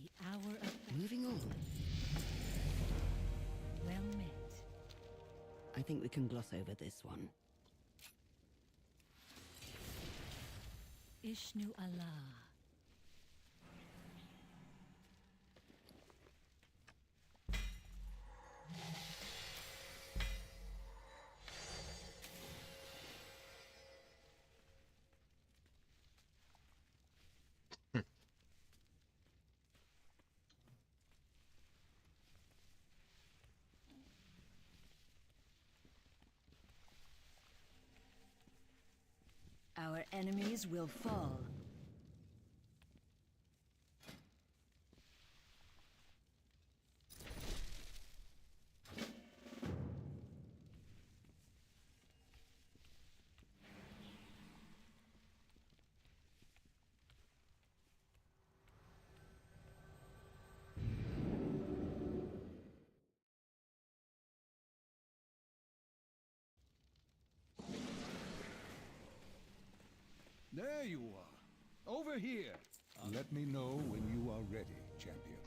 The hour of Moving on. well met. I think we can gloss over this one. Ishnu Allah. Our enemies will fall. There you are. Over here. Let me know when you are ready, champion.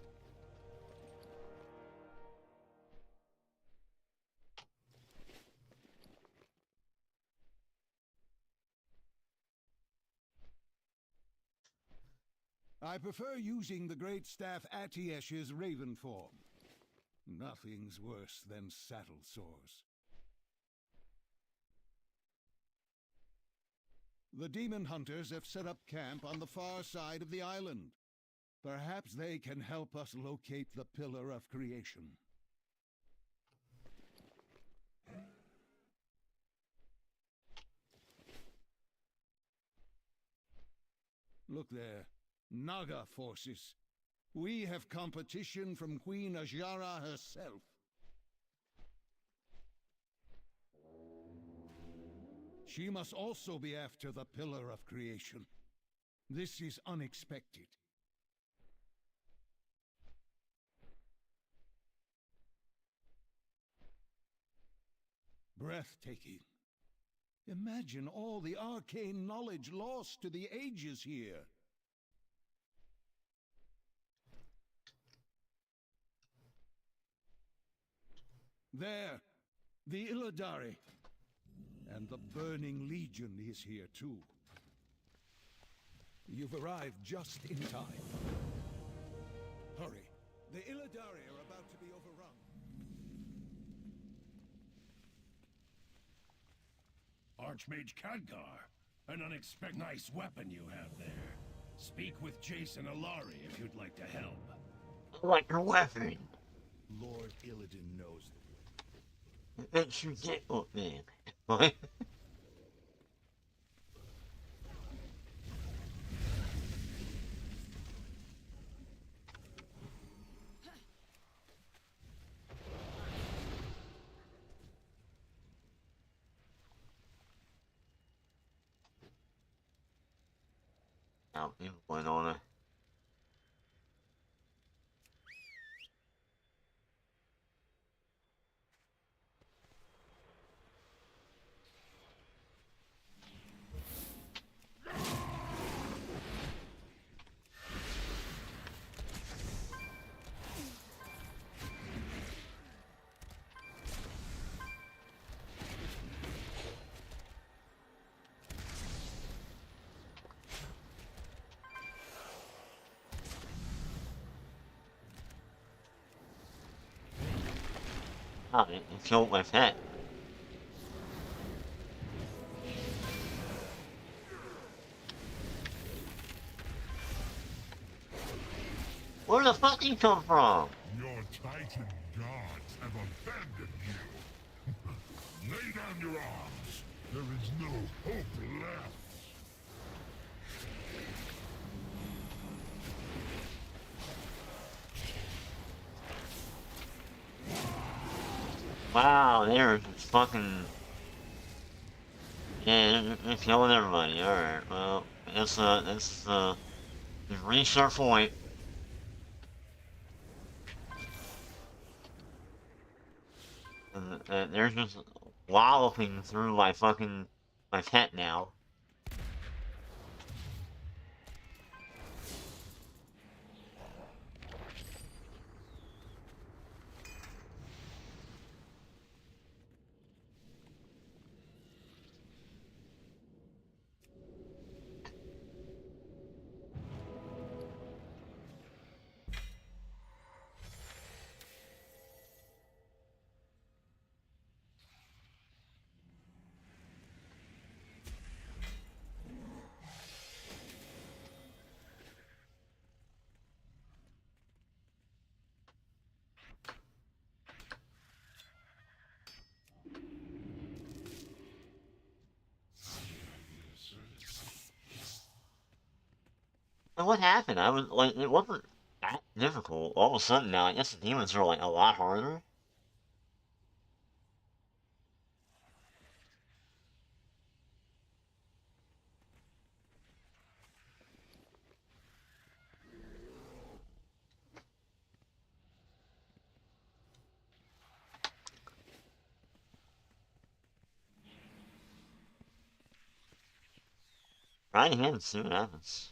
I prefer using the great staff Atiesh's raven form. Nothing's worse than saddle sores. The demon hunters have set up camp on the far side of the island. Perhaps they can help us locate the Pillar of Creation. Look there. Naga forces. We have competition from Queen Ajara herself. She must also be after the Pillar of Creation. This is unexpected. Breathtaking. Imagine all the arcane knowledge lost to the ages here. There, the Illidari. And the Burning Legion is here too. You've arrived just in time. Hurry. The Illidari are about to be overrun. Archmage Khadgar, an unexpected nice weapon you have there. Speak with Jason Alari if you'd like to help. Like a weapon. Lord Illidan knows that. It makes you get up, man. What? Out in one on it. Oh, it killed my pet. Where the fuck did he come from? Your Titan gods have abandoned you. Lay down your arms. There is no hope left. Wow, they're just fucking... Yeah, they're killing everybody. Alright, well, that's we've reached our point. And they're just walloping through my pet now. And what happened? I was like, it wasn't that difficult. All of a sudden now, I guess the demons are like a lot harder. Try it again and see what happens.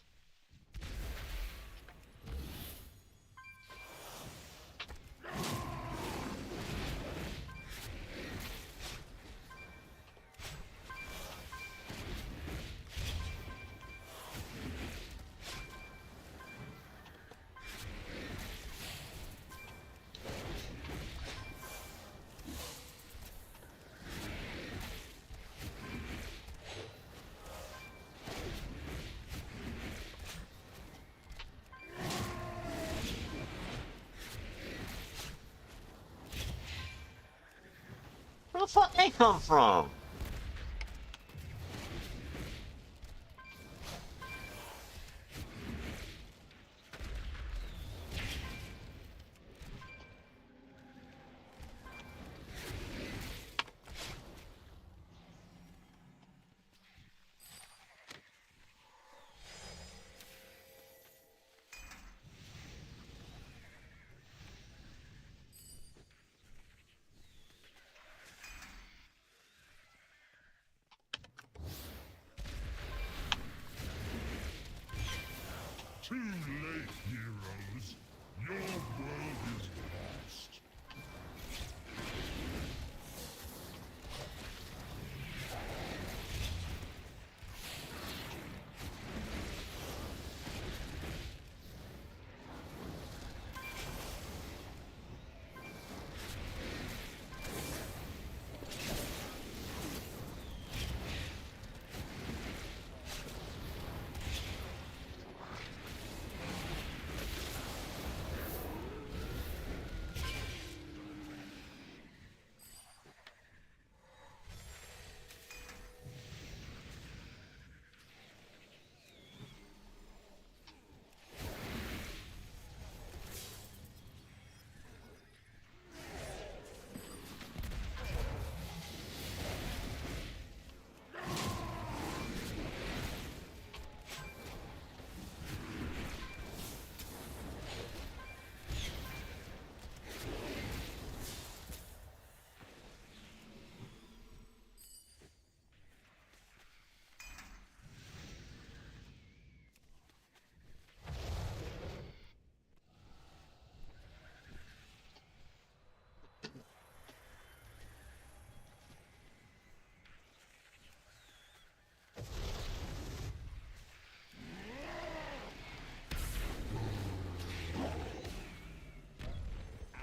Where the fuck they come from? Too late, heroes. Your world is lost.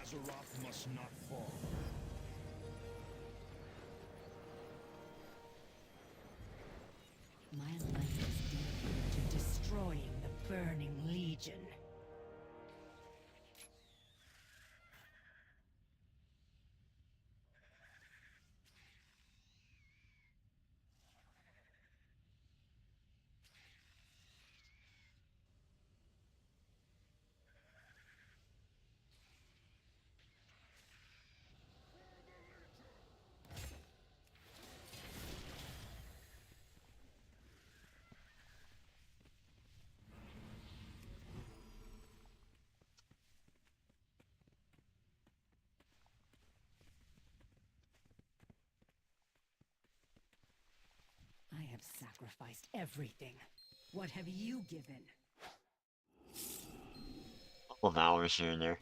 Azeroth must not fall. My life is devoted to destroying the Burning Legion. I have sacrificed everything. What have you given? A couple of hours here and there.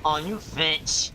Oh, you bitch!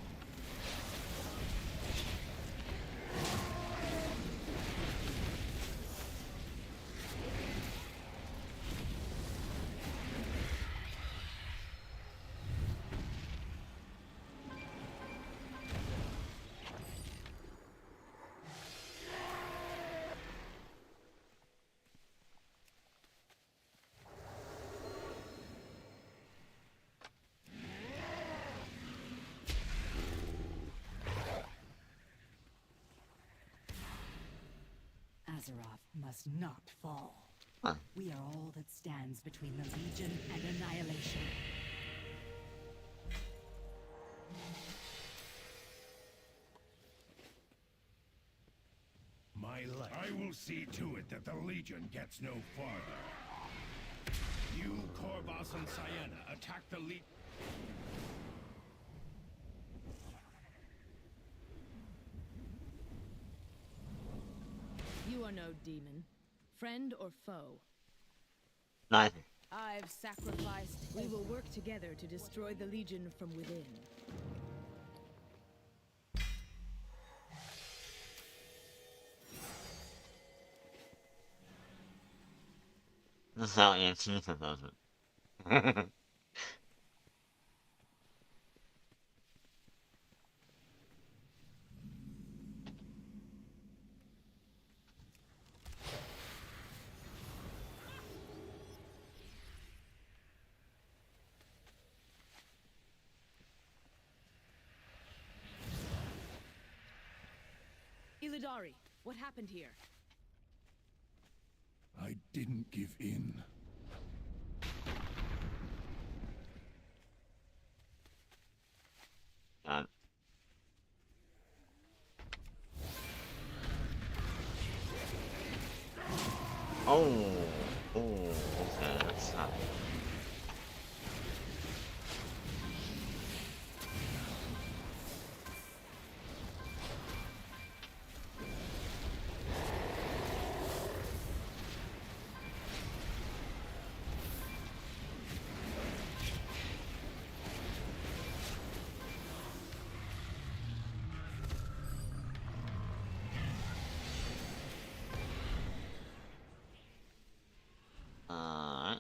Azeroth must not fall. Huh. We are all that stands between the Legion and annihilation. I will see to it that the Legion gets no farther. You, Korvas, and Sienna attack the You are no demon. Friend or foe? Neither. I've sacrificed. We will work together to destroy the Legion from within. This is how Antifa does it. Illidari, what happened here? I didn't give in. God. Oh, okay, that's not. Alright.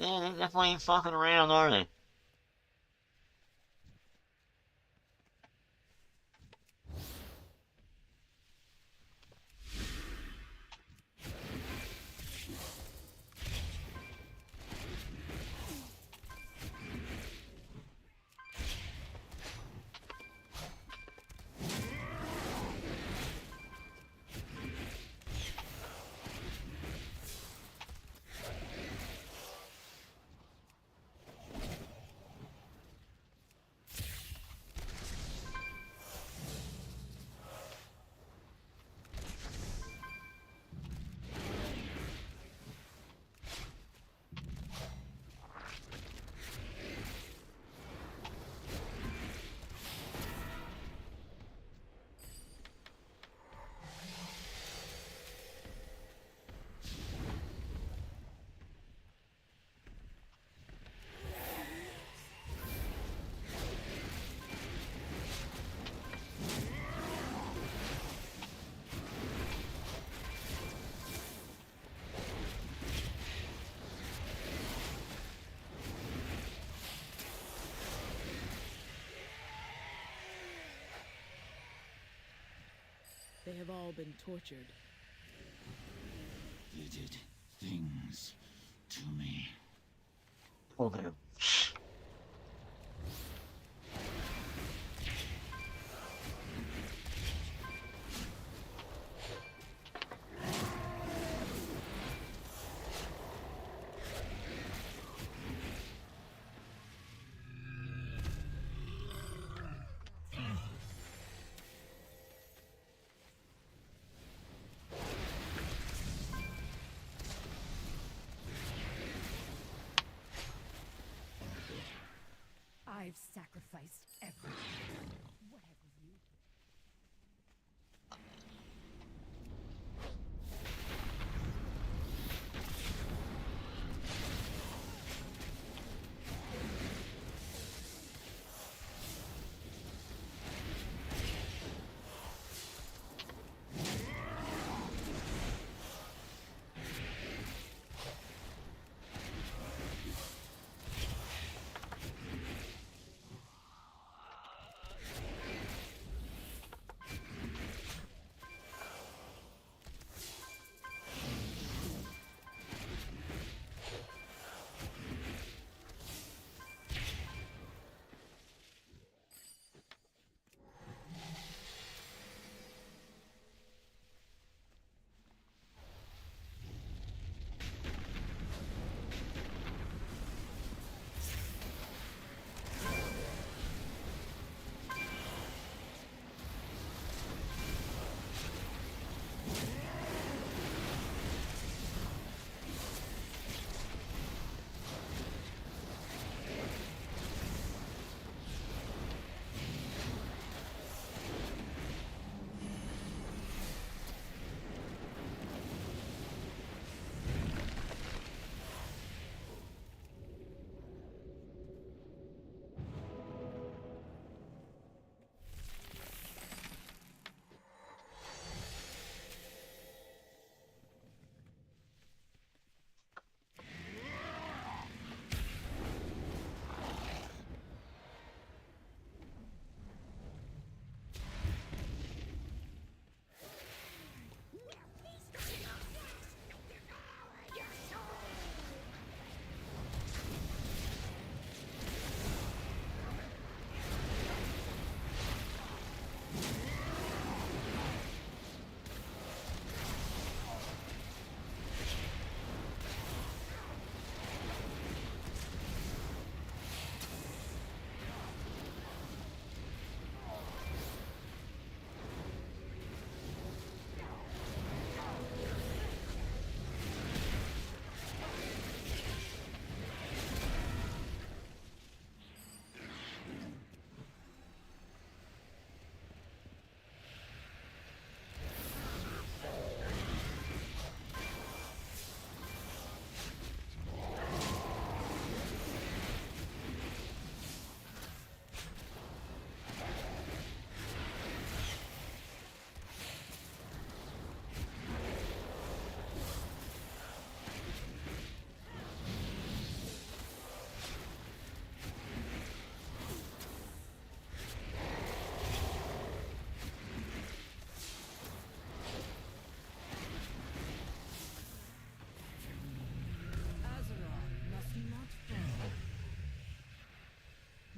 Yeah, they definitely ain't fucking around, are they? They have all been tortured. They did things to me. Oh damn. I've sacrificed everything. What have you?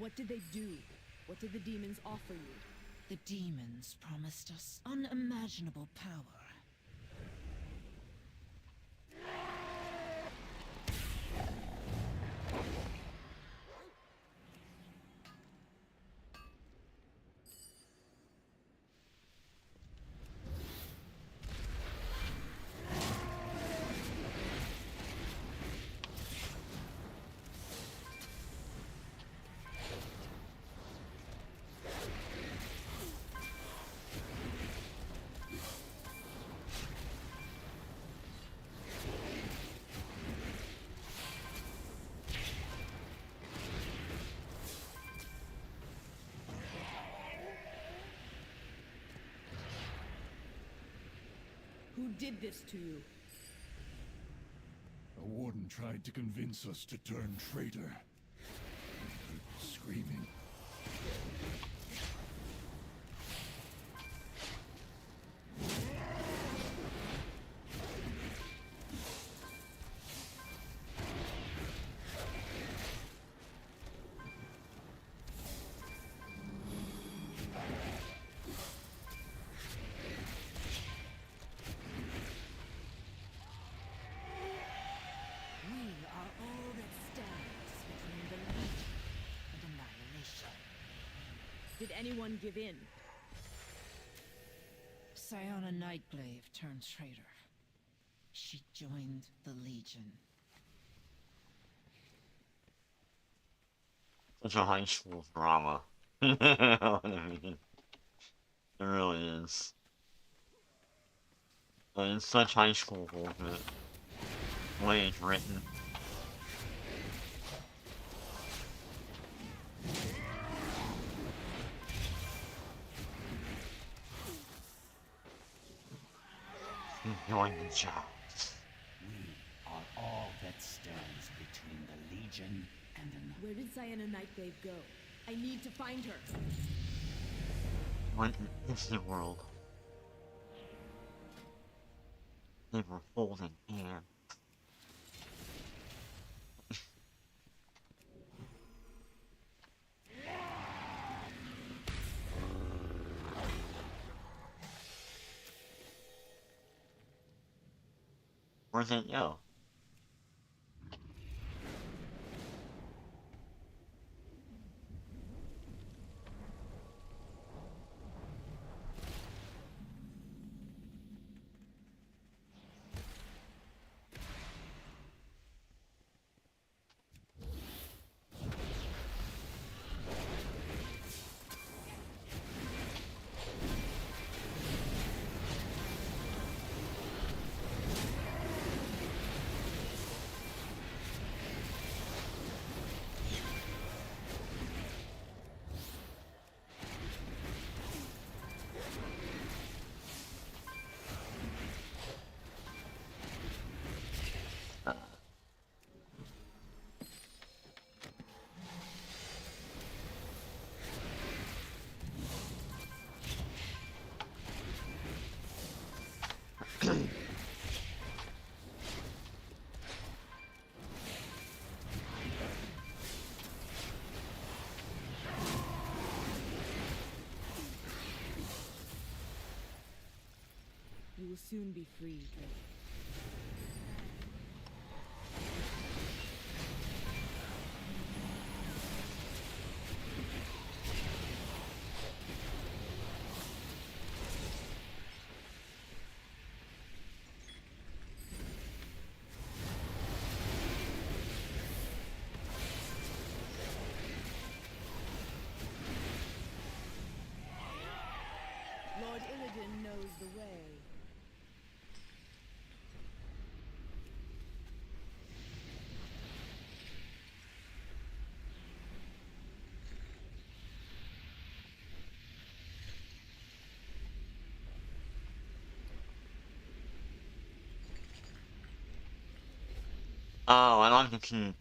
What did they do? What did the demons offer you? The demons promised us unimaginable power. Who did this to you? A warden tried to convince us to turn traitor. Screaming. Did anyone give in? Siona Nightglaive turned traitor. She joined the Legion. Such a high school drama. I mean, it really is. It's such high school bullshit. The way it's written. Join the job. We are all that stands between the Legion and the... Where did Sienna Nightglaive go? I need to find her. Went in Disney World. They were holding hands. Where's it go? You will soon be free, Drake. Lord Illidan knows the way. Oh, I like the key.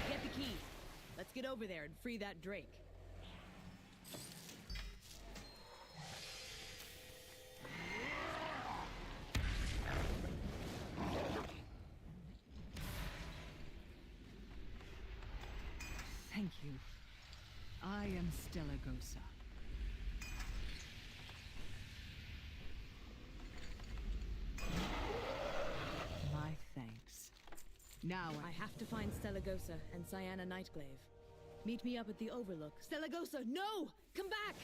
Get the key. Let's get over there and free that Drake. Thank you. I am Stellagosa. My thanks. Now I have to find Stelegosa and Cyana Nightglaive. Meet me up at the Overlook. Stelegosa, no! Come back!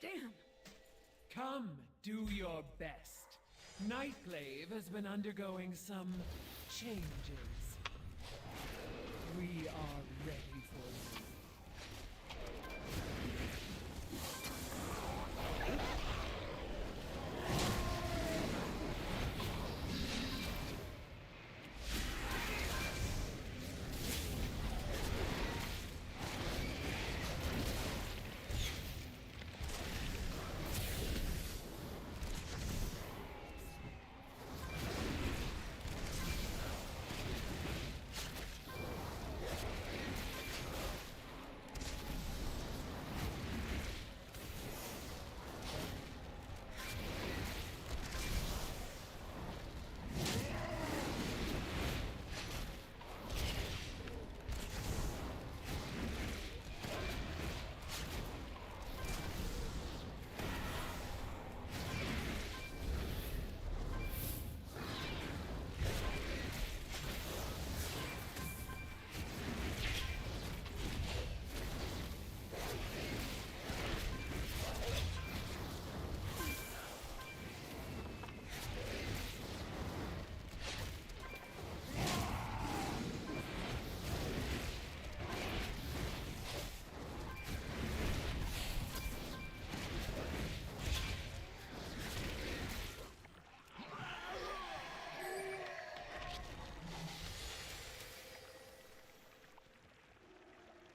Damn! Come, do your best. Nightglaive has been undergoing some changes. We are ready for you.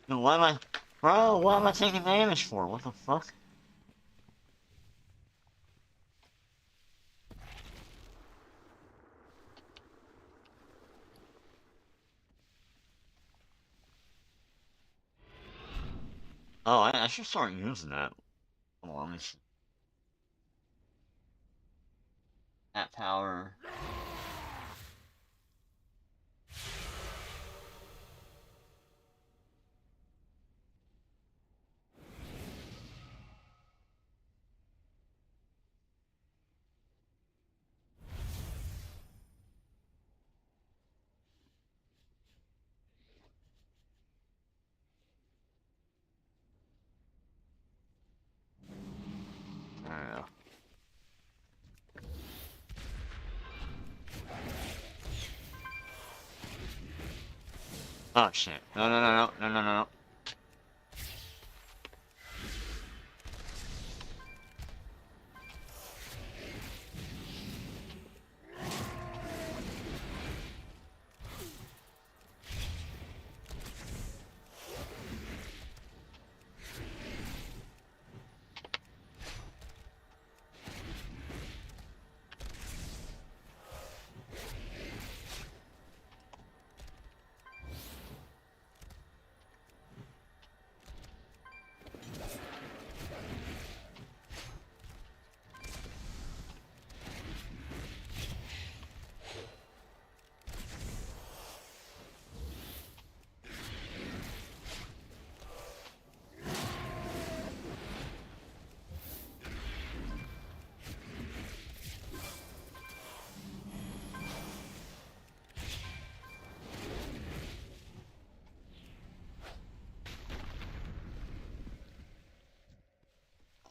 Dude, what am I... Bro, what am I taking damage for? What the fuck? Oh, I should start using that. Hold on, let me see. That power... I don't know. Oh shit. No, no, no, no, no, no, no, no.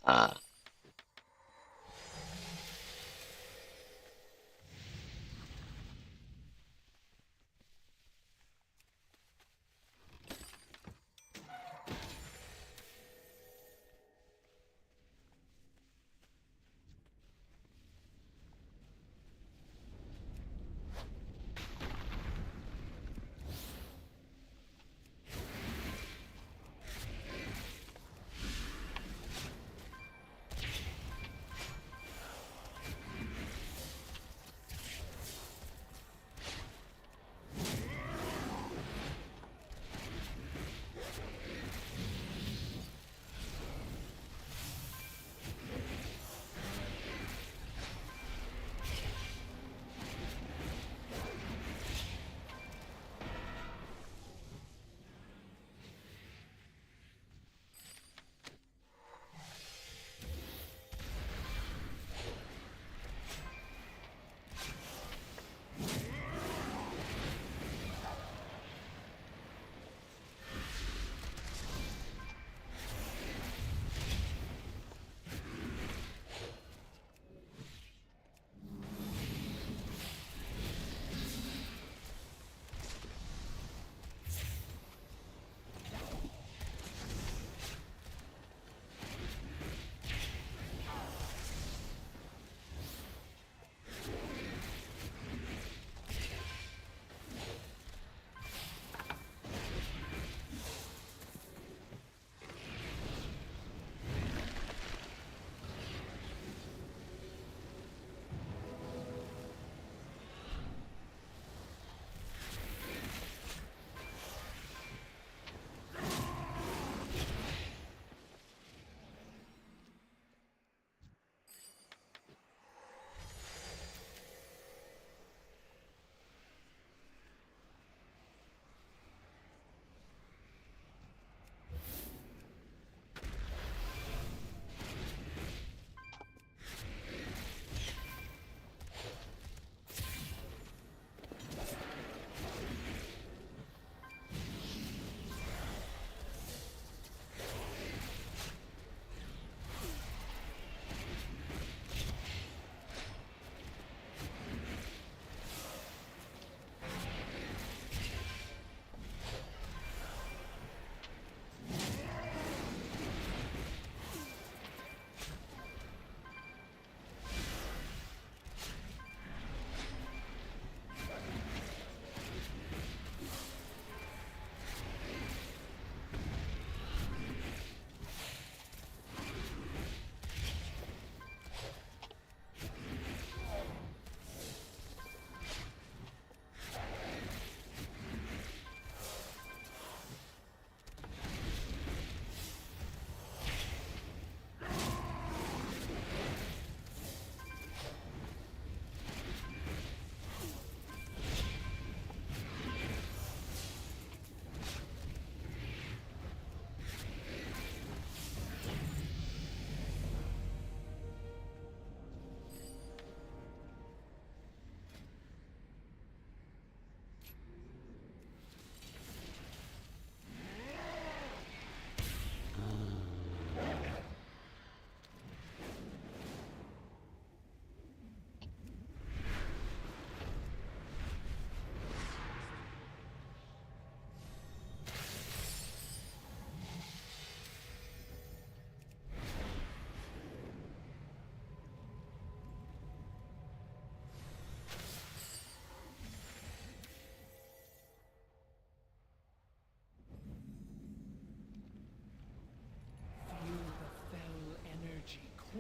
Uh...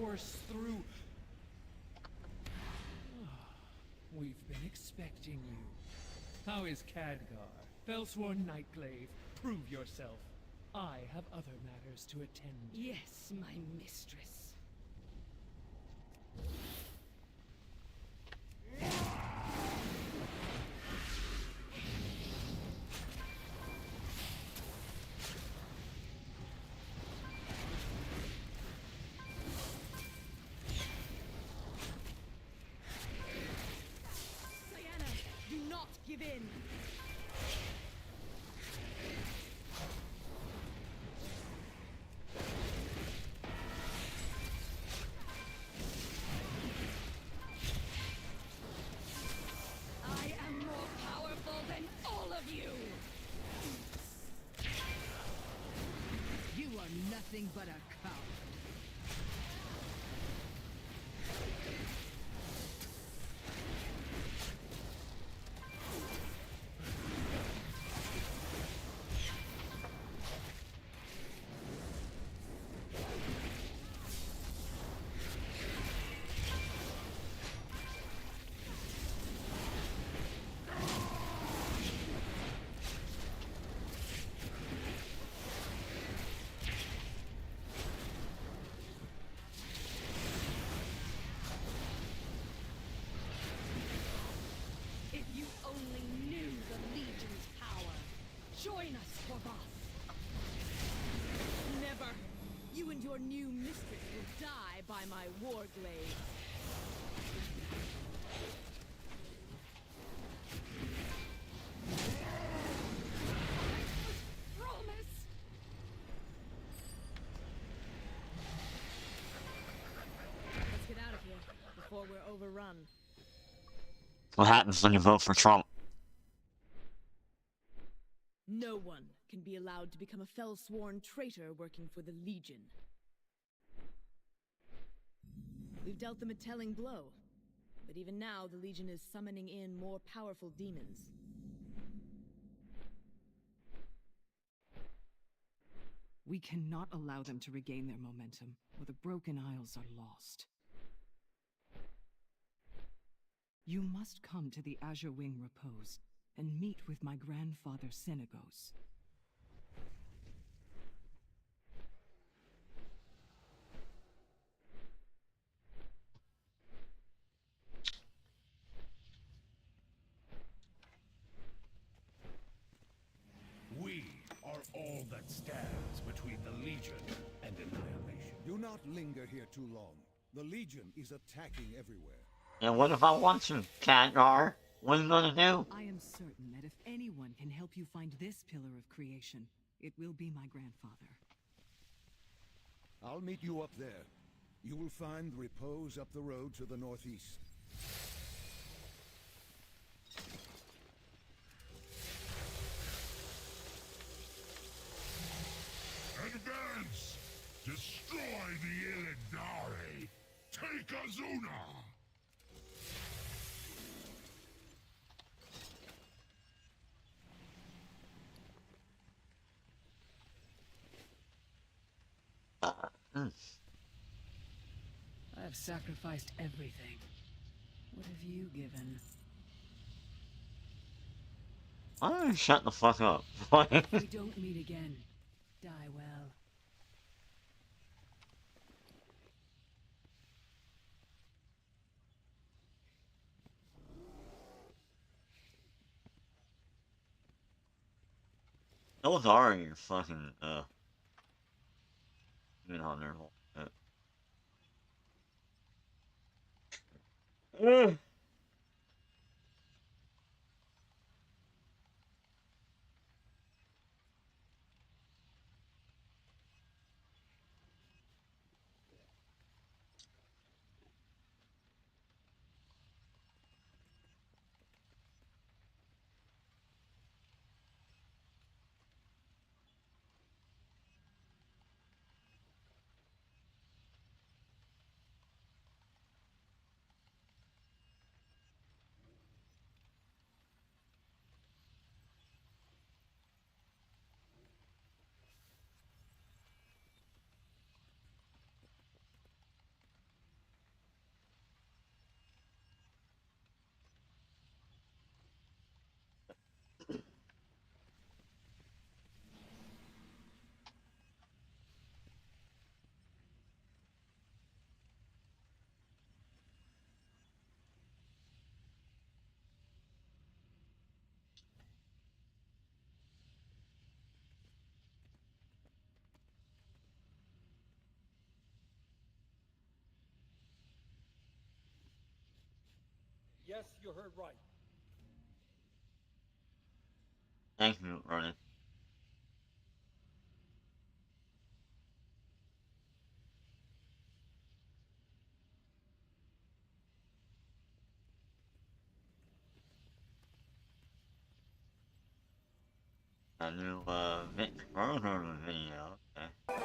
course through... We've been expecting you. How is Khadgar? Fellsworn Nightglaive, prove yourself. I have other matters to attend to. Yes, my mistress. Diana, do not give in. I am more powerful than all of you! You are nothing but a coward. If you only knew the Legion's power. Join us, Korvath. Never. You and your new mistress will die by my warglaive. Promise! Let's get out of here before we're overrun. What happens when you vote for Trump? No one can be allowed to become a fell-sworn traitor working for the Legion. We've dealt them a telling blow, but even now the Legion is summoning in more powerful demons. We cannot allow them to regain their momentum, or the Broken Isles are lost. You must come to the Azure Wing Repose and meet with my grandfather Senegos. We are all that stands between the Legion and annihilation. Do not linger here too long. The Legion is attacking everywhere. And what if I want to, Khadgar? What are you gonna do? I am certain that if anyone can help you find this pillar of creation, it will be my grandfather. I'll meet you up there. You will find repose up the road to the northeast. Advance! Destroy the Illidari! Take Azuna! I've sacrificed everything. What have you given? Oh, shut the fuck up. If we don't meet again, die well. Those are your fucking, you know, their whole shit. Yes, you heard right. Thank you, Ronan. A new, Vic Ronan video, okay.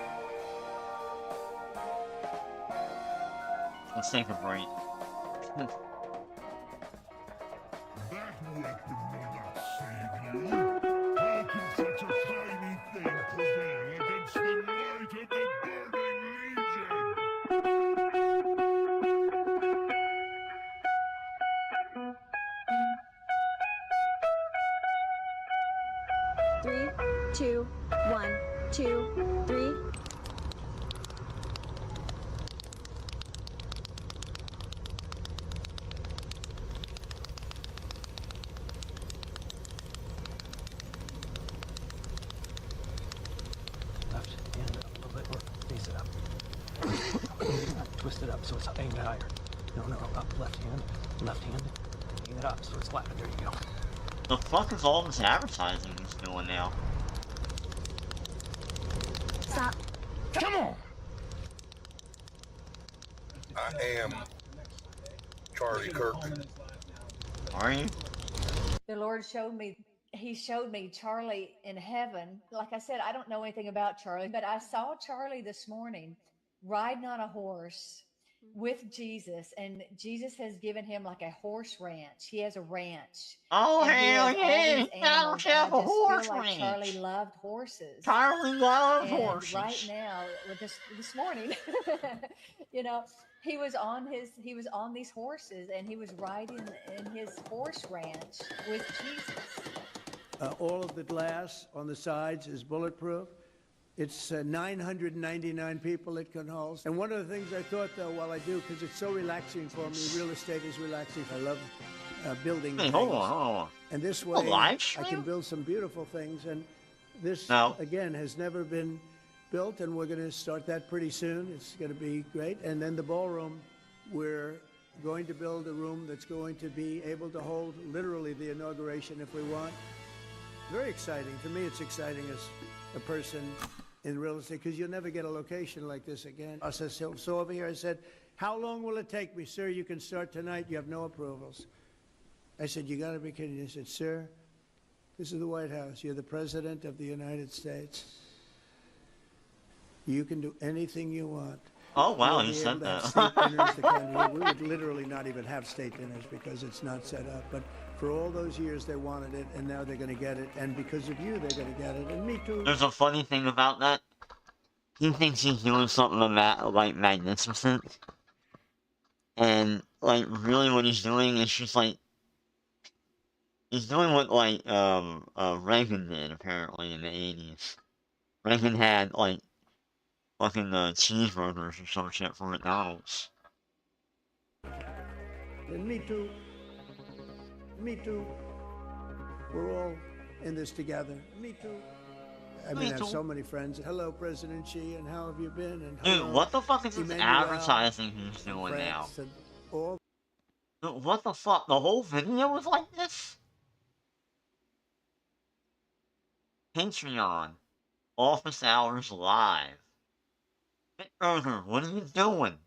Let's take a break. That weapon will not save you. How can such a tiny thing prevail against the might of the Burning Legion? 3, 2, 1, 2, 3. Left hand up a little bit, or face it up. Twist it up so it's aimed higher. No, up, left hand, aim it up so it's flat. There you go. The fuck is all this advertising he's doing now? Stop. Come on! I am Charlie Kirk. Are you? The Lord showed me, he showed me Charlie in heaven. Like I said, I don't know anything about Charlie, but I saw Charlie this morning riding on a horse with Jesus, and Jesus has given him like a horse ranch. He has a ranch. Oh, and he hell has all yeah! these animals, and I Have a just horse feel like ranch. Charlie loved horses. Charlie loves And horses. right now, with this morning, you know, he was on these horses, and he was riding in his horse ranch with Jesus. All of the glass on the sides is bulletproof. It's 999 people it can hold. And one of the things I thought, though, while I do, because it's so relaxing for me, real estate is relaxing. I love building things. Hold on. And this A way, live I stream? can build some beautiful things. And this, No. again, has never been built, and we're going to start that pretty soon. It's going to be great. And then the ballroom, we're going to build a room that's going to be able to hold literally the inauguration if we want. Very exciting. To me, it's exciting as a person in real estate, because you'll never get a location like this again. I said, so over here, I said, how long will it take me? Sir, you can start tonight. You have no approvals. I said, you got to be kidding. He said, sir, this is the White House. You're the President of the United States. You can do anything you want. Oh, wow, You'll he be said able to have that. state dinners to come here. We would literally not even have state dinners because it's not set up. But for all those years, they wanted it, and now they're going to get it. And because of you, they're going to get it. And me too. There's a funny thing about that. He thinks he's doing something like magnificent. And, like, really what he's doing is just, like, he's doing what, like, Reagan did, apparently, in the 80s. Reagan had, like, fucking cheeseburgers or some shit from McDonald's. And me too. Me too. We're all in this together. Me too. I mean, I have so many friends. Hello, President Xi, and how have you been? And Dude, what the fuck is this Emmanuel, advertising he's doing now? France, and all. Dude, what the fuck? The whole video was like this? Patreon. Office hours live. Bitburger, what are you doing?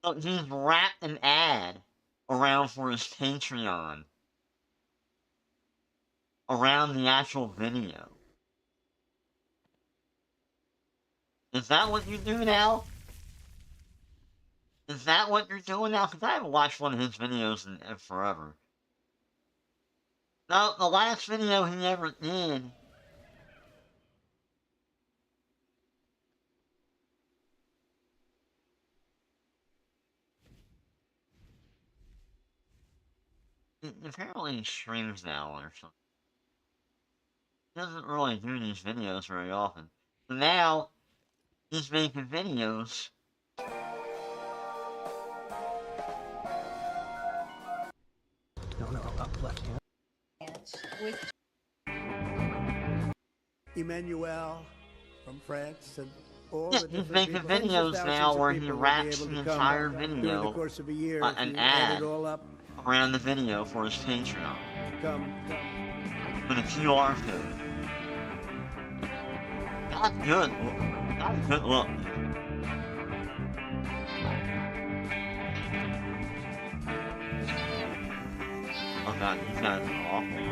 So he's wrapped an ad around for his Patreon. Around the actual video. Is that what you do now? Is that what you're doing now? Because I haven't watched one of his videos in forever. No, the last video he ever did... Apparently he streams now or something. He doesn't really do these videos very often. So now, he's making videos. No, up, left hand. Emmanuel from France and all Yeah, the he's different making people. Tens of videos thousands now of where he people will be wraps able the to come entire during the video, course of a year if an you add ad it all up. around the video for his Patreon. Come. With a QR code. Not good. Not good look. Oh god, these guys are awful.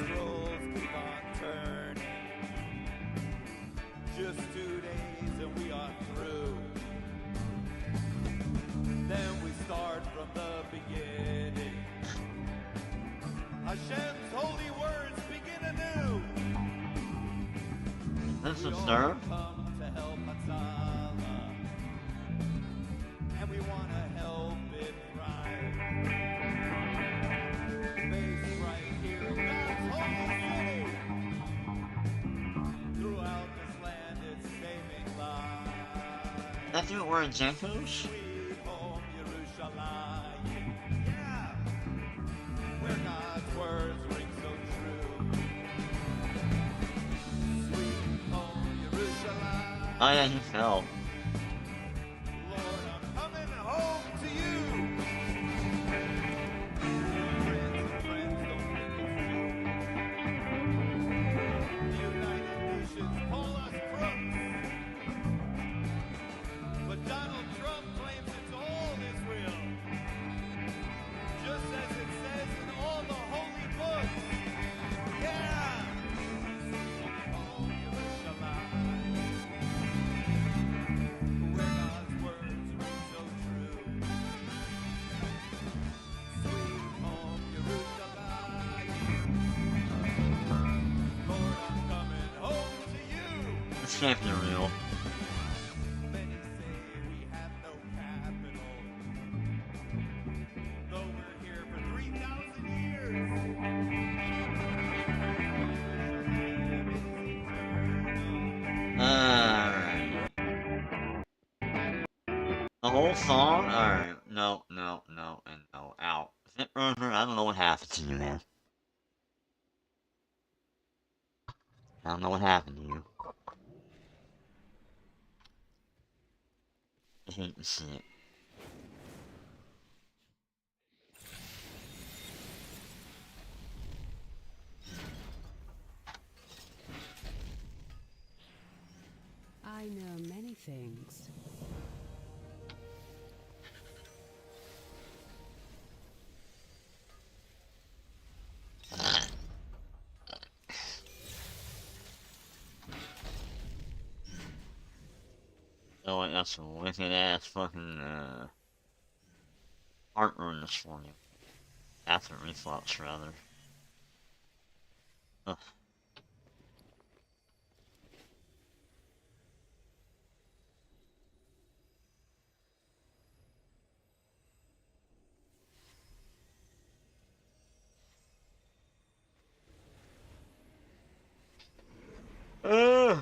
Scrolls keep on turning. Just 2 days and we are through. Then we start from the beginning. Hashem's holy words begin anew. This We is all sir. come to help Hatzalah, and we want to help it thrive. Based right here in God's holy city. Throughout this land, it's saving lives. That dude wearing Jenkos? Sweet home Yerushalayim, yeah, where God's words ring so true. Sweet home Yerushalayim. Oh yeah, he fell. Lord, I'm coming home to you. Friends, don't think it's true. The United Nations call us crooks. But Donald Trump claims it's all Israel. Just as it says in all the holy books. Yeah! Oh, Yerushalayim. Where God's words ring so true. Sweet home Yerushalayim. Lord, I'm coming home to you. This can't be real. Many say we have no capital, though we're here for 3,000 years. Alright. The whole song? Alright. No, no, no, and no. Out. Zip Rover, I don't know what happened to you, man. I don't know what happened to you. I hate to see it. I know many things. Oh, wait, that's a wicked ass fucking, heart runners for you. Acid reflux, rather. Ugh. Ugh.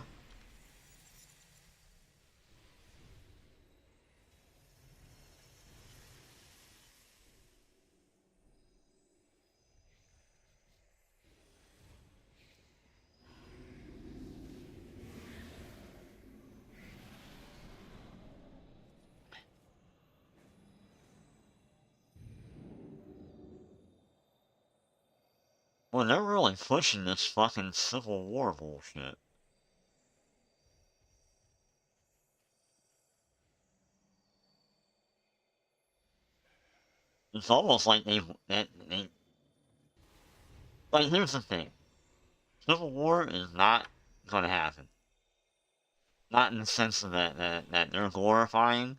Well, they're really pushing this fucking Civil War bullshit. It's almost like they like, here's the thing. Civil War is not gonna happen. Not in the sense of that they're glorifying.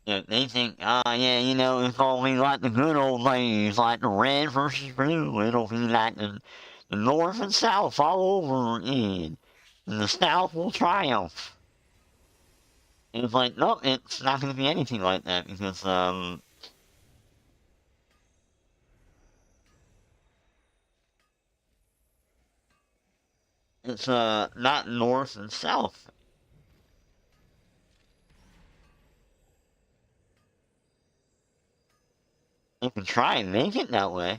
They think, yeah, you know, it's gonna be like the good old days, like the red versus blue. It'll be like the North and South all over again. And the South will triumph. And it's like, nope, it's not gonna be anything like that because, it's, not North and South. You can try and make it that way.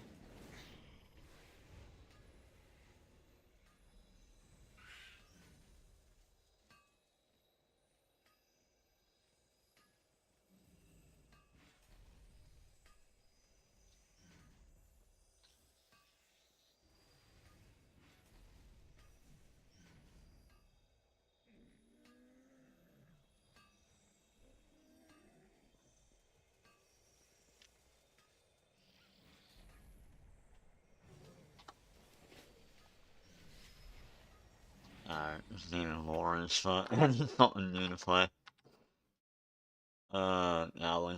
Alright, his name is Lauren as fuck. I need something new to play. Golly.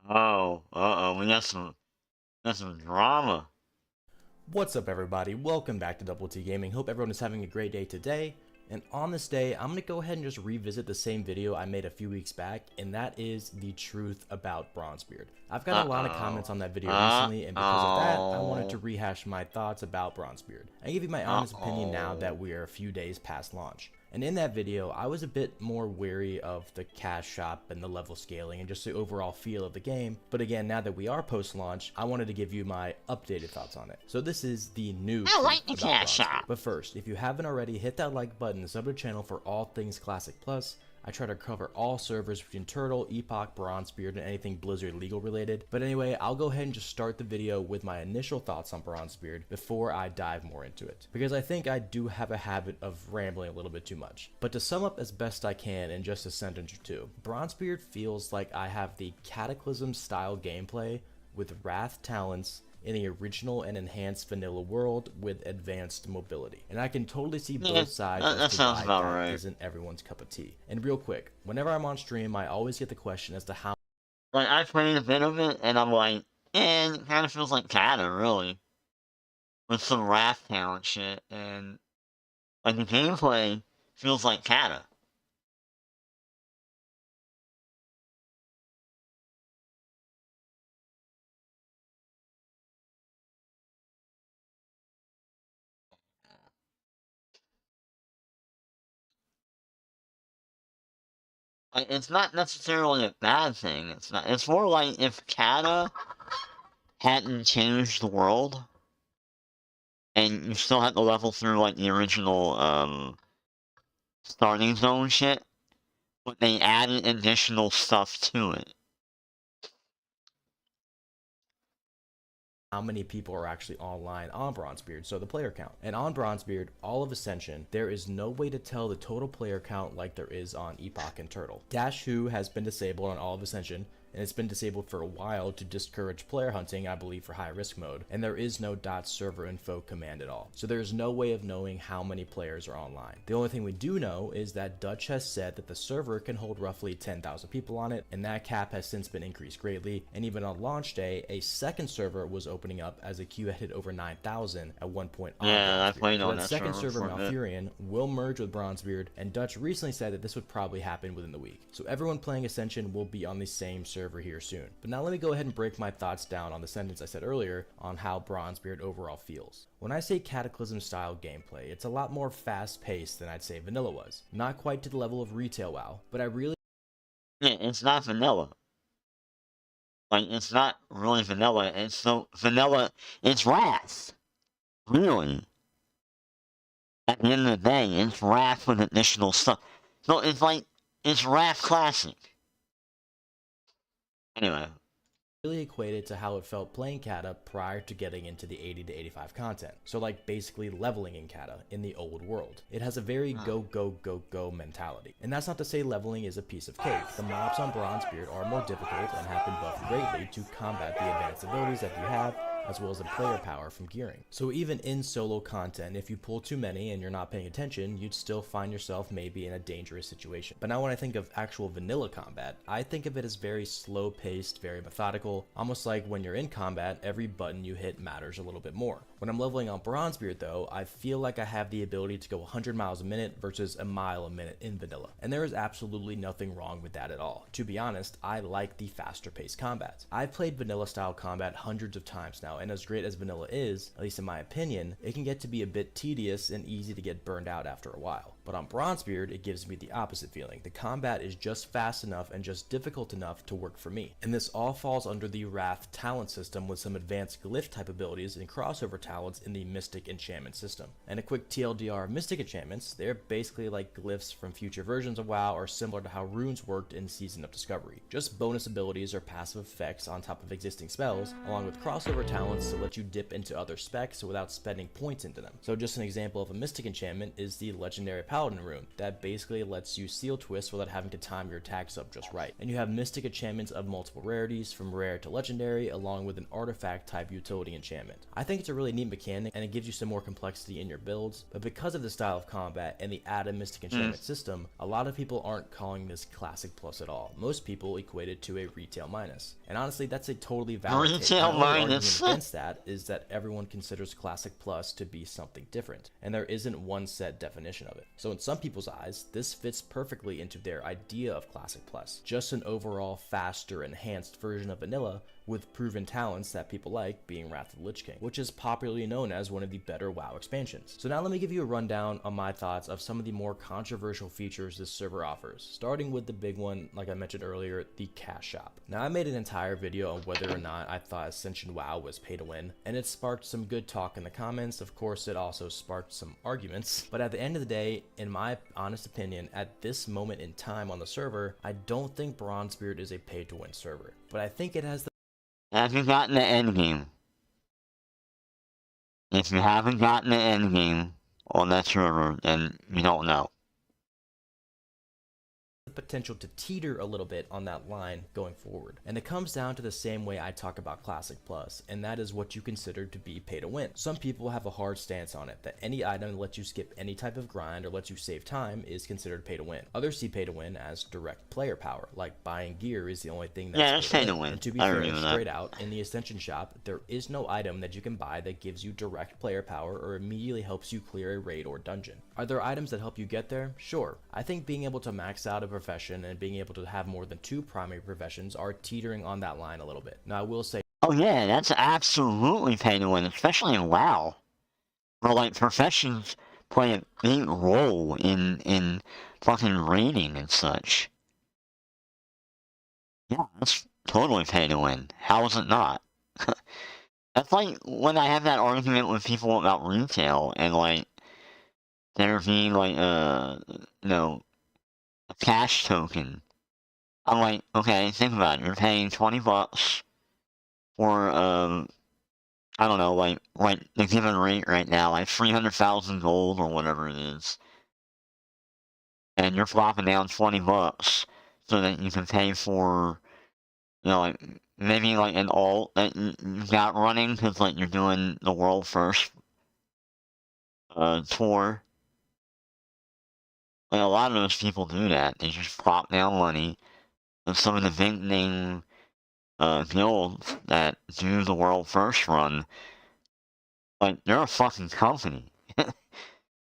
Oh, we got some drama. What's up, everybody? Welcome back to Double T Gaming. Hope everyone is having a great day today. And on this day, I'm going to go ahead and just revisit the same video I made a few weeks back, and that is the truth about Bronzebeard. I've got a lot of comments on that video recently, and because of that, I wanted to rehash my thoughts about Bronzebeard. I give you my honest opinion now that we are a few days past launch. And in that video, I was a bit more wary of the cash shop and the level scaling and just the overall feel of the game. But again, now that we are post-launch, I wanted to give you my updated thoughts on it. So this is the new I like the cash shop. But first, if you haven't already, hit that like button and sub to the channel for all things Classic Plus. I try to cover all servers between Turtle, Epoch, Bronzebeard, and anything Blizzard legal related. But anyway, I'll go ahead and just start the video with my initial thoughts on Bronzebeard before I dive more into it, because I think I do have a habit of rambling a little bit too much. But to sum up as best I can in just a sentence or two, Bronzebeard feels like I have the Cataclysm style gameplay with Wrath talents in the original and enhanced vanilla world with advanced mobility. And I can totally see both sides as to why that isn't everyone's cup of tea. And real quick, whenever I'm on stream, I always get the question as to how... Like, I played a bit of it, and I'm like, it kind of feels like Cata, really. With some Wrath talent shit, and... like, the gameplay feels like Cata. Like, it's not necessarily a bad thing. It's more like if Cata hadn't changed the world, and you still had to level through, like, the original, starting zone shit, but they added additional stuff to it. How many people are actually online on Bronzebeard, so the player count. And on Bronzebeard, all of Ascension, there is no way to tell the total player count like there is on Epoch and Turtle. Dash Who has been disabled on all of Ascension, and it's been disabled for a while to discourage player hunting, I believe, for high risk mode, and there is no .server info command at all. So there's no way of knowing how many players are online. The only thing we do know is that Dutch has said that the server can hold roughly 10,000 people on it, and that cap has since been increased greatly, and even on launch day, a second server was opening up as a queue had hit over 9,000 at one point on I played on that second server, Malfurion, will merge with Bronzebeard, and Dutch recently said that this would probably happen within the week. So everyone playing Ascension will be on the same server here soon. But now let me go ahead and break my thoughts down on the sentence I said earlier on how Bronzebeard overall feels. When I say Cataclysm style gameplay, it's a lot more fast paced than I'd say vanilla was. Not quite to the level of retail WoW, but I really... Yeah, it's not vanilla. Like, it's not really vanilla, it's so vanilla, it's Wrath. Really. At the end of the day, it's Wrath with additional stuff. So it's like, it's Wrath Classic. Anyway. Really equated to how it felt playing Cata prior to getting into the 80 to 85 content. So like basically leveling in Cata in the old world. It has a very go, go, go, go mentality. And that's not to say leveling is a piece of cake. The mobs on Bronzebeard are more difficult and have been buffed greatly to combat the advanced abilities that you have, as well as the player power from gearing. So even in solo content, if you pull too many and you're not paying attention, you'd still find yourself maybe in a dangerous situation. But now when I think of actual vanilla combat, I think of it as very slow paced, very methodical, almost like when you're in combat, every button you hit matters a little bit more. When I'm leveling on Bronzebeard though, I feel like I have the ability to go 100 miles a minute versus a mile a minute in vanilla. And there is absolutely nothing wrong with that at all. To be honest, I like the faster paced combat. I've played vanilla style combat hundreds of times now, and as great as vanilla is, at least in my opinion, it can get to be a bit tedious and easy to get burned out after a while. But on Bronzebeard, it gives me the opposite feeling. The combat is just fast enough and just difficult enough to work for me. And this all falls under the Wrath talent system with some advanced glyph type abilities and crossover talents in the Mystic enchantment system. And a quick TLDR of Mystic enchantments, they're basically like glyphs from future versions of WoW, or similar to how runes worked in Season of Discovery. Just bonus abilities or passive effects on top of existing spells, along with crossover talents to let you dip into other specs without spending points into them. So just an example of a Mystic enchantment is the Legendary Paladin rune that basically lets you seal twist without having to time your attacks up just right. And you have Mystic enchantments of multiple rarities, from rare to legendary, along with an artifact type utility enchantment. I think it's a really neat mechanic and it gives you some more complexity in your builds, but because of the style of combat and the added Mystic enchantment system, a lot of people aren't calling this Classic Plus at all. Most people equate it to a retail minus. And honestly, that's a totally valid take. The only argument against that is that everyone considers Classic Plus to be something different, and there isn't one set definition of it. So in some people's eyes, this fits perfectly into their idea of Classic Plus, just an overall faster, enhanced version of vanilla with proven talents that people like, being Wrath of the Lich King, which is popularly known as one of the better WoW expansions. So now let me give you a rundown on my thoughts of some of the more controversial features this server offers, starting with the big one, like I mentioned earlier, the cash shop. Now I made an entire video on whether or not I thought Ascension WoW was pay to win, and it sparked some good talk in the comments. Of course, it also sparked some arguments, but at the end of the day, in my honest opinion, at this moment in time on the server, I don't think Bronzebeard is a pay to win server, but I think it has the Have you gotten the endgame? If you haven't gotten the endgame on that server, then you don't know. potential to teeter a little bit on that line going forward. And it comes down to the same way I talk about Classic Plus, and that is what you consider to be pay to win. Some people have a hard stance on it, that any item that lets you skip any type of grind or lets you save time is considered pay to win. Others see pay to win as direct player power, like buying gear is the only thing that's pay to win. And to be fair, straight out, in the Ascension shop, there is no item that you can buy that gives you direct player power or immediately helps you clear a raid or dungeon. Are there items that help you get there? Sure. I think being able to max out a profession and being able to have more than 2 primary professions are teetering on that line a little bit. Now I will say, oh yeah, that's absolutely pay to win, especially in WoW, where like professions play a big role in fucking raiding and such. Yeah, that's totally pay to win. How is it not? That's like when I have that argument with people about retail and like there being like you know, a cash token. I'm like, okay, think about it. You're paying $20 for I don't know, like the given rate right now, like 300,000 gold or whatever it is, and you're flopping down $20 so that you can pay for, you know, like maybe like an alt that you got running because like you're doing the world first tour. Like a lot of those people do that. They just plop down money. And some of the big name guilds that do the world first run, like they're a fucking company.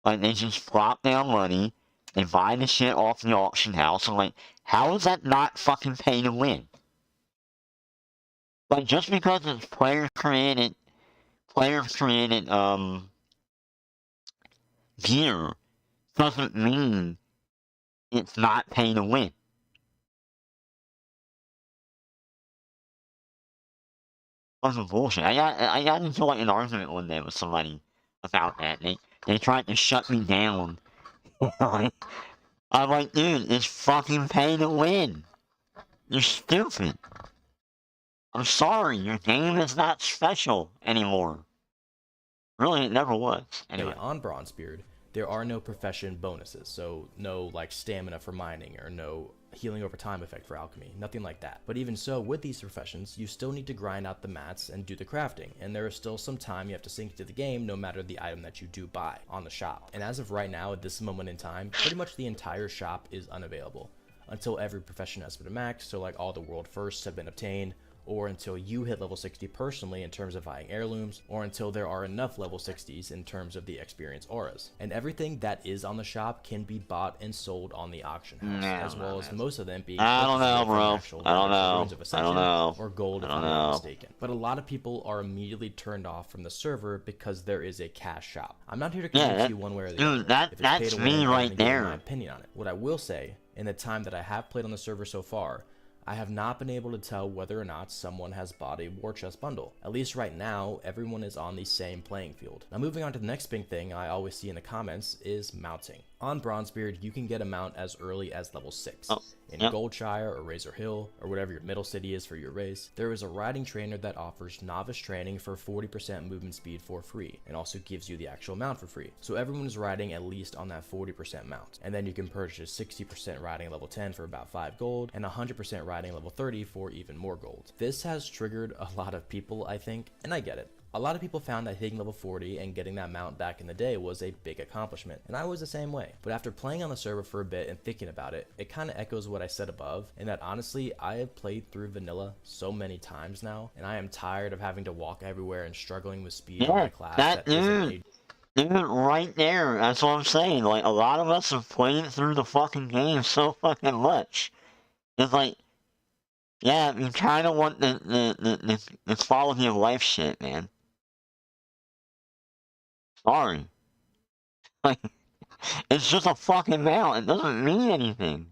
Like they just plop down money, they buy the shit off the auction house, and like, how is that not fucking pay to win? Like just because it's player created gear doesn't mean it's not pay to win. Fucking bullshit. I got into like an argument one day with somebody about that. They tried to shut me down. I'm like, dude, it's fucking pay to win. You're stupid. I'm sorry, your game is not special anymore. Really, it never was. Anyway. On Bronzebeard, there are no profession bonuses, so no like stamina for mining or no healing over time effect for alchemy, nothing like that. But even so, with these professions, you still need to grind out the mats and do the crafting, and there is still some time you have to sink into the game no matter the item that you do buy on the shop. And as of right now, at this moment in time, pretty much the entire shop is unavailable until every profession has been maxed, so like all the world firsts have been obtained, or until you hit level 60 personally in terms of buying heirlooms, or until there are enough level 60s in terms of the experience auras. And everything that is on the shop can be bought and sold on the auction house, as well as most of them being I don't know, bro. I don't know. I don't know. Or gold if I'm not mistaken. But a lot of people are immediately turned off from the server because there is a cash shop. I'm not here to convince you one way or the other. Dude, that's me right there. My opinion on it. What I will say, in the time that I have played on the server so far, I have not been able to tell whether or not someone has bought a war chest bundle. At least right now, everyone is on the same playing field. Now moving on to the next big thing I always see in the comments is mounting. On Bronzebeard, you can get a mount as early as level 6. In Goldshire or Razor Hill, or whatever your middle city is for your race, there is a riding trainer that offers novice training for 40% movement speed for free, and also gives you the actual mount for free. So everyone is riding at least on that 40% mount. And then you can purchase 60% riding level 10 for about 5 gold, and 100% riding level 30 for even more gold. This has triggered a lot of people, I think, and I get it. A lot of people found that hitting level 40 and getting that mount back in the day was a big accomplishment, and I was the same way. But after playing on the server for a bit and thinking about it, it kind of echoes what I said above, in that honestly, I have played through vanilla so many times now, and I am tired of having to walk everywhere and struggling with speed in my class Dude, right there, that's what I'm saying. Like, a lot of us have played through the fucking game so fucking much. It's like, yeah, you kind of want the quality of life shit, man. Sorry. Like, it's just a fucking mount. It doesn't mean anything.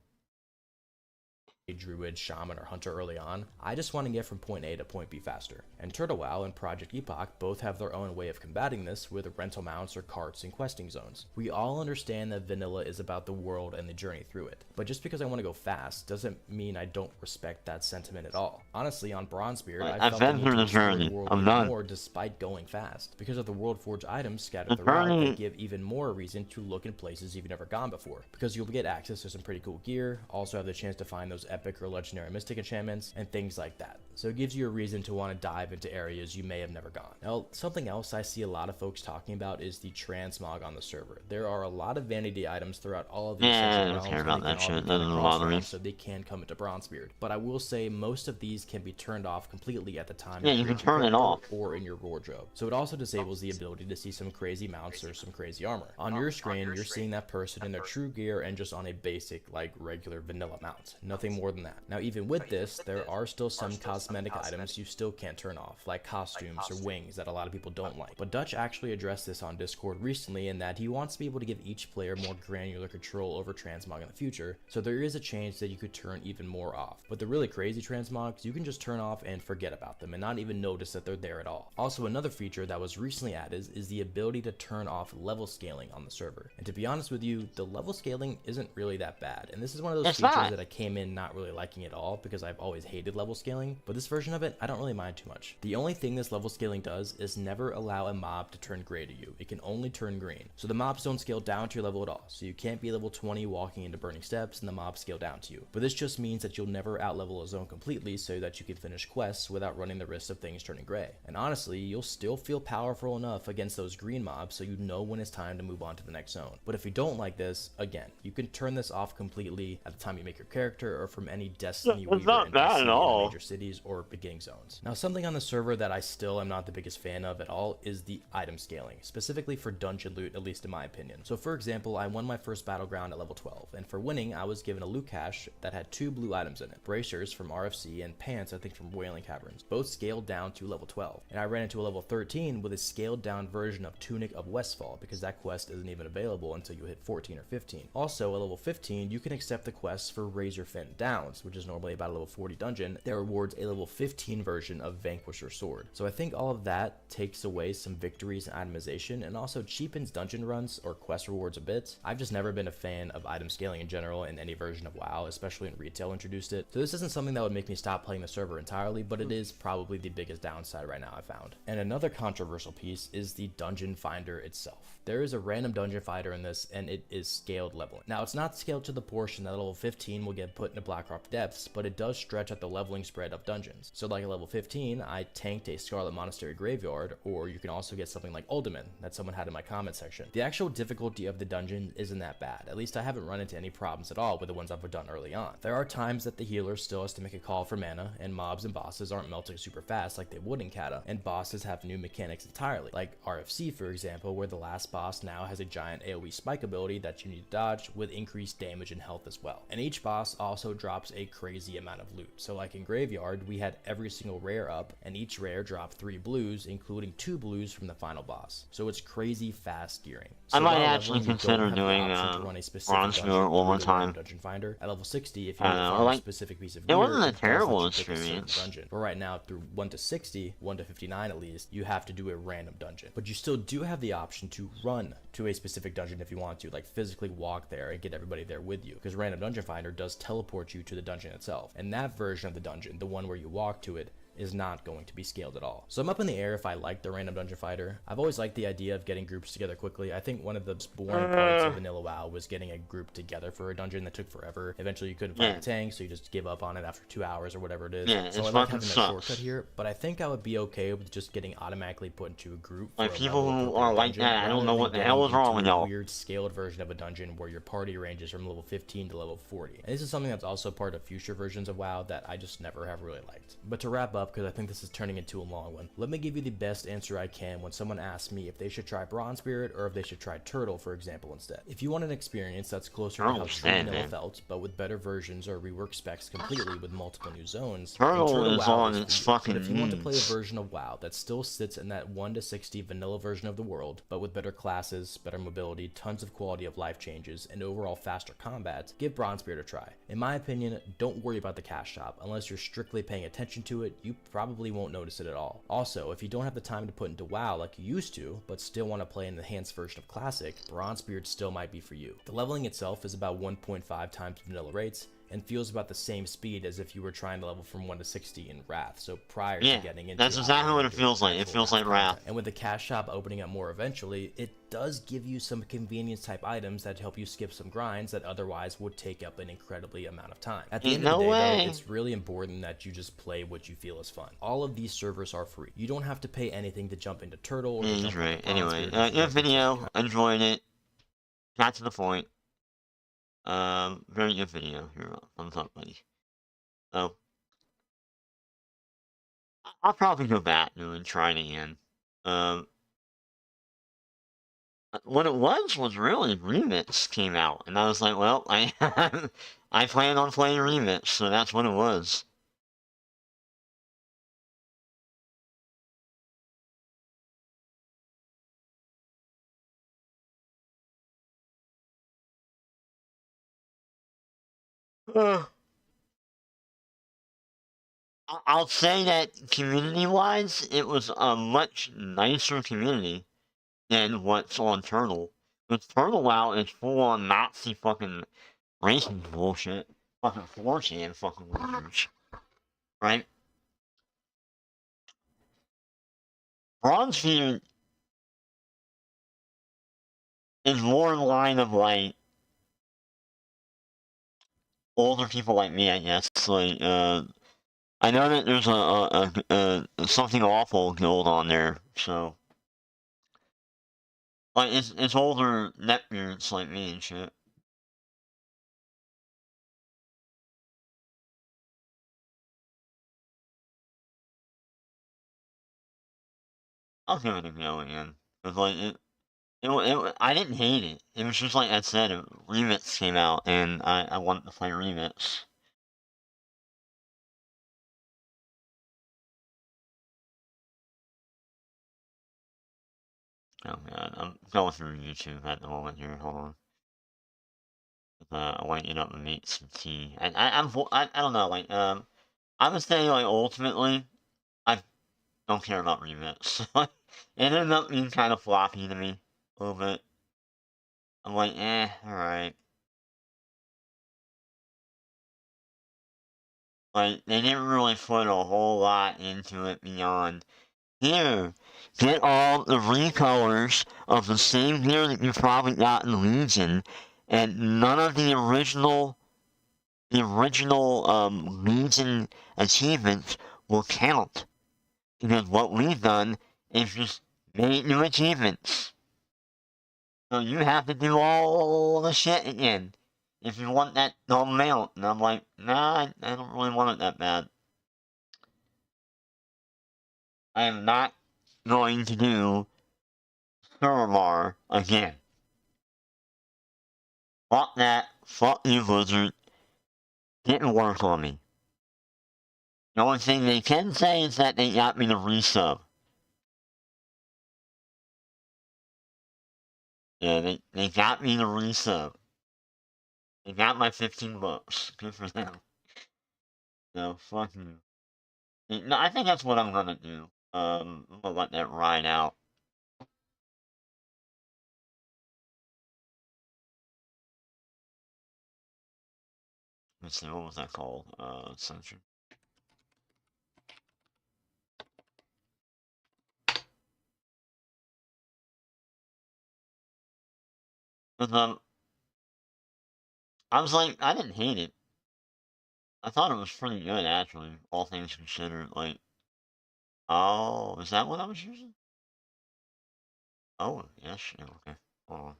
Druid, Shaman, or Hunter early on. I just want to get from point A to point B faster. And Turtle WoW and Project Epoch both have their own way of combating this with rental mounts or carts and questing zones. We all understand that vanilla is about the world and the journey through it, but just because I want to go fast doesn't mean I don't respect that sentiment at all. Honestly, on Bronzebeard, I've been through the journey. I'm done. More despite going fast, because of the World Forge items scattered throughout that give even more reason to look in places you've never gone before, because you'll get access to some pretty cool gear, also have the chance to find those epic or legendary mystic enchantments, and things like that. So it gives you a reason to want to dive into areas you may have never gone. Now, something else I see a lot of folks talking about is the transmog on the server. There are a lot of vanity items throughout all of these I don't care about that shit. That doesn't bother me. So they can come into Bronzebeard. But I will say most of these can be turned off completely at the time. Yeah, you can turn it off. Or in your wardrobe. So it also disables the ability to see some crazy mounts or some crazy armor. On your screen, you're seeing that person in their true gear and just on a basic, like, regular vanilla mount. Nothing more than that. Now, even with this, there are still some cosmetic items you still can't turn off, like costumes or wings that a lot of people don't like. But Dutch actually addressed this on Discord recently in that he wants to be able to give each player more granular control over transmog in the future, so there is a chance that you could turn even more off. But the really crazy transmogs, you can just turn off and forget about them and not even notice that they're there at all. Also, another feature that was recently added is the ability to turn off level scaling on the server. And to be honest with you, the level scaling isn't really that bad, and this is one of those features that I came in not really liking at all because I've always hated level scaling, but this version of it, I don't really mind too much. The only thing this level scaling does is never allow a mob to turn gray to you. It can only turn green. So the mobs don't scale down to your level at all. So you can't be level 20 walking into burning steps and the mobs scale down to you. But this just means that you'll never outlevel a zone completely so that you can finish quests without running the risk of things turning gray. And honestly, you'll still feel powerful enough against those green mobs so you know when it's time to move on to the next zone. But if you don't like this, again, you can turn this off completely at the time you make your character or from any Destiny Weaver NPC in major cities or beginning zones. Now, something on the server that I still am not the biggest fan of at all is the item scaling, specifically for dungeon loot, at least in my opinion. So for example, I won my first battleground at level 12, and for winning, I was given a loot cache that had 2 blue items in it, bracers from RFC and pants, I think, from Wailing Caverns, both scaled down to level 12. And I ran into a level 13 with a scaled down version of Tunic of Westfall, because that quest isn't even available until you hit 14 or 15. Also, at level 15, you can accept the quest for Razor Fin Down, Bounds, which is normally about a level 40 dungeon, that rewards a level 15 version of Vanquisher Sword. So I think all of that takes away some victories and itemization, and also cheapens dungeon runs or quest rewards a bit. I've just never been a fan of item scaling in general in any version of WoW, especially when retail introduced it. So this isn't something that would make me stop playing the server entirely, but it is probably the biggest downside right now I found. And another controversial piece is the dungeon finder itself. There is a random dungeon finder in this, and it is scaled leveling. Now, it's not scaled to the portion that level 15 will get put into Blackrock depths, but it does stretch at the leveling spread of dungeons. So like at level 15, I tanked a Scarlet Monastery Graveyard, or you can also get something like Uldaman that someone had in my comment section. The actual difficulty of the dungeon isn't that bad. At least I haven't run into any problems at all with the ones I've done early on. There are times that the healer still has to make a call for mana, and mobs and bosses aren't melting super fast like they would in Kata, and bosses have new mechanics entirely, like RFC for example, where the last boss now has a giant AoE spike ability that you need to dodge with increased damage and health as well. And each boss also drops a crazy amount of loot. So like in Graveyard, we had every single rare up, and each rare dropped 3 blues, including 2 blues from the final boss. So it's crazy fast gearing. So I might while actually leveling, you consider don't have the doing option to run a specific Bronze dungeon Mirror one more through the random time. dungeon finder. At level 60, if you I need to don't know, find like, a specific piece of it gear, wasn't a does let terrible you pick a certain experience. dungeon. But right now, through 1 to 60, 1 to 59 at least, you have to do a random dungeon. But you still do have the option to run to a specific dungeon if you want to, like physically walk there and get everybody there with you, because random dungeon finder does teleport you to the dungeon itself. And that version of the dungeon, the one where you walk to it, is not going to be scaled at all. So I'm up in the air if I like the random dungeon fighter. I've always liked the idea of getting groups together quickly. I think one of the boring parts of vanilla WoW was getting a group together for a dungeon that took forever. Eventually you couldn't find a tank, so you just give up on it after 2 hours or whatever it is. So I like having that shortcut here, but I think I would be okay with just getting automatically put into a group. Like people who are like that, I don't know what the hell is wrong with y'all. Weird scaled version of a dungeon where your party ranges from level 15 to level 40. And this is something that's also part of future versions of WoW that I just never have really liked. But to wrap up, because I think this is turning into a long one, let me give you the best answer I can when someone asks me if they should try Bronze Spirit or if they should try Turtle, for example, instead. If you want an experience that's closer to how true vanilla felt, but with better versions or rework specs completely with multiple new zones, Turtle is on its fucking But if you want to play a version of WoW that still sits in that 1 to 60 vanilla version of the world, but with better classes, better mobility, tons of quality of life changes, and overall faster combat, give Bronze Spirit a try. In my opinion, don't worry about the cash shop. Unless you're strictly paying attention to it, you probably won't notice it at all. Also, if you don't have the time to put into WoW like you used to, but still want to play an enhanced version of Classic, Bronzebeard still might be for you. The leveling itself is about 1.5 times vanilla rates, and feels about the same speed as if you were trying to level from 1 to 60 in Wrath, so prior to getting into that's exactly what it feels like. It feels like Wrath. And with the cash shop opening up more eventually, it does give you some convenience type items that help you skip some grinds that otherwise would take up an incredibly amount of time. At the end of the day, though, it's really important that you just play what you feel is fun. All of these servers are free. You don't have to pay anything to jump into Turtle or to jump into Anyway, your video, enjoyed it. Got to the point. Very good video. Here, thumbs up, buddy. So, I'll probably go back and try it again. What it was really Remix came out, and I was like, well, I I plan on playing Remix, so that's what it was. I'll say that community-wise, it was a much nicer community than what's on Turtle. With Turtle WoW is full-on Nazi fucking racist bullshit. Fucking 4chan fucking losers. Right? Bronzebeard is more in line of, like, older people like me, I guess. Like, I know that there's a something awful guild on there, so. Like, it's older neckbeards like me and shit. I'll give it a go again. Cause like I didn't hate it. It was just like I said, Remix came out, and I wanted to play Remix. Oh god, I'm going through YouTube at the moment here. Hold on. I want to get up and make some tea. And I don't know, like, I would say, like, ultimately, I don't care about remix. It ended up being kind of floppy to me, a little bit. I'm like, alright. Like, they didn't really put a whole lot into it beyond, here, get all the recolors of the same gear that you probably got in Legion, and none of the original Legion achievements will count. Because what we've done is just made new achievements. So you have to do all the shit again if you want that amount. And I'm like, nah, I don't really want it that bad. I am not going to do Suramar again. Fuck that. Fuck you, Blizzard. Didn't work on me. The only thing they can say is that they got me to resub. Yeah, they got me to resub. They got my $15. Good for them. No, fuck you. No, I think that's what I'm gonna do. I'm gonna let that ride out. Let's see, what was that called? Censor. But, I was like, I didn't hate it. I thought it was pretty good, actually, all things considered. Like, oh, is that what I was using? Oh, yes, yeah, okay. Hold on.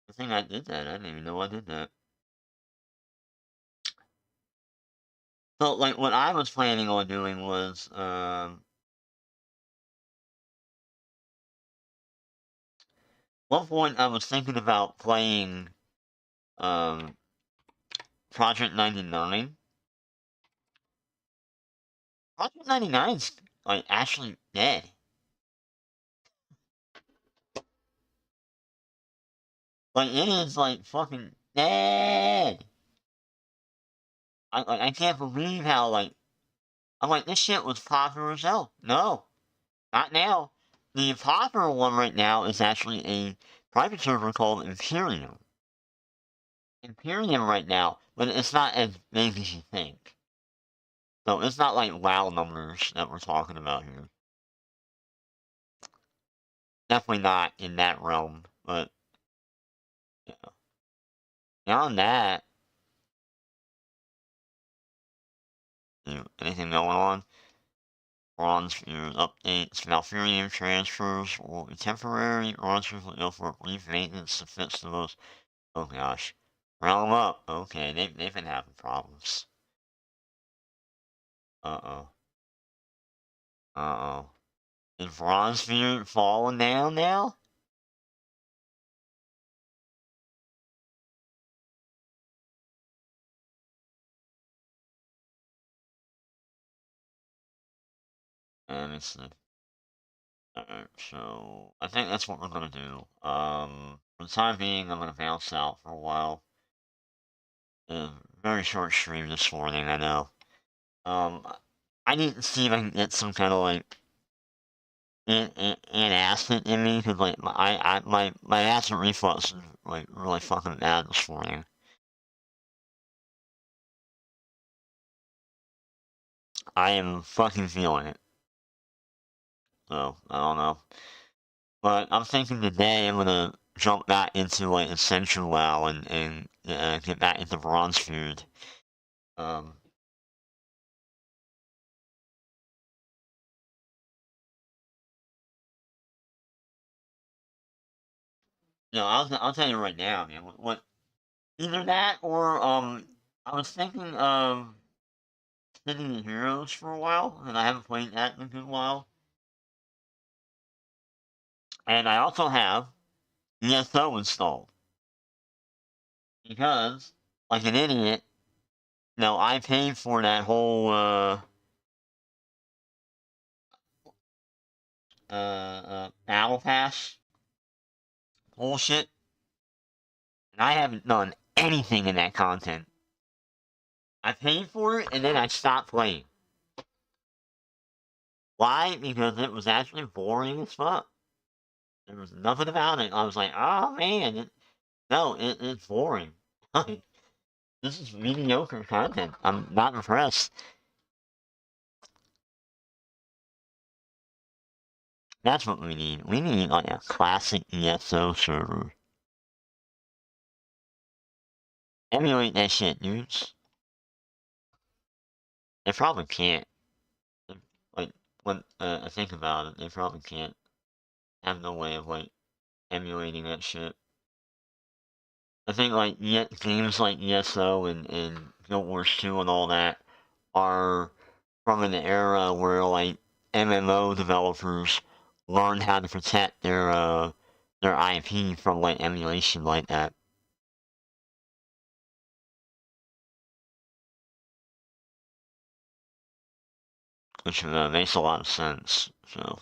The thing I did that, I didn't even know I did that. So, like, what I was planning on doing was, one point I was thinking about playing, Project 99. Project 99's, like, actually dead. Like, it is, like, fucking dead! I can't believe how, like, I'm like, this shit was popular as hell. No, not now. The popular one right now is actually a private server called Imperium. Imperium right now, but it's not as big as you think. So it's not like WoW numbers that we're talking about here. Definitely not in that realm, but yeah. Beyond that, anything going on? Bronze Sphere updates, Malfurion transfers will be temporary, Bronze will go for brief maintenance to fix the most. Oh gosh. Realm up. Okay, they've been having problems. Uh-oh. Uh-oh. Is Bronze Sphere falling down now? Let me see. Alright, so I think that's what we're gonna do. For the time being, I'm gonna bounce out for a while. Very short stream this morning, I know. I need to see if I can get some kind of like acid in me, because like my acid reflux is like really fucking bad this morning. I am fucking feeling it. So, I don't know. But I'm thinking today I'm gonna jump back into like Essential WoW and get back into Bronze Feud. No, I'll tell you right now, man. What either that or I was thinking of City of Heroes for a while, and I haven't played that in a good while. And I also have ESO installed. Because, like an idiot, I paid for that whole battle pass bullshit. And I haven't done anything in that content. I paid for it and then I stopped playing. Why? Because it was actually boring as fuck. There was nothing about it. I was like, oh man, it's boring. This is mediocre content. I'm not impressed. That's what we need. We need like a classic ESO server. Emulate that shit, dudes. They probably can't. Like, when I think about it, they probably can't. Have no way of like emulating that shit. I think like games like ESO and Guild Wars 2 and all that are from an era where like MMO developers learned how to protect their IP from like emulation like that. Which makes a lot of sense. So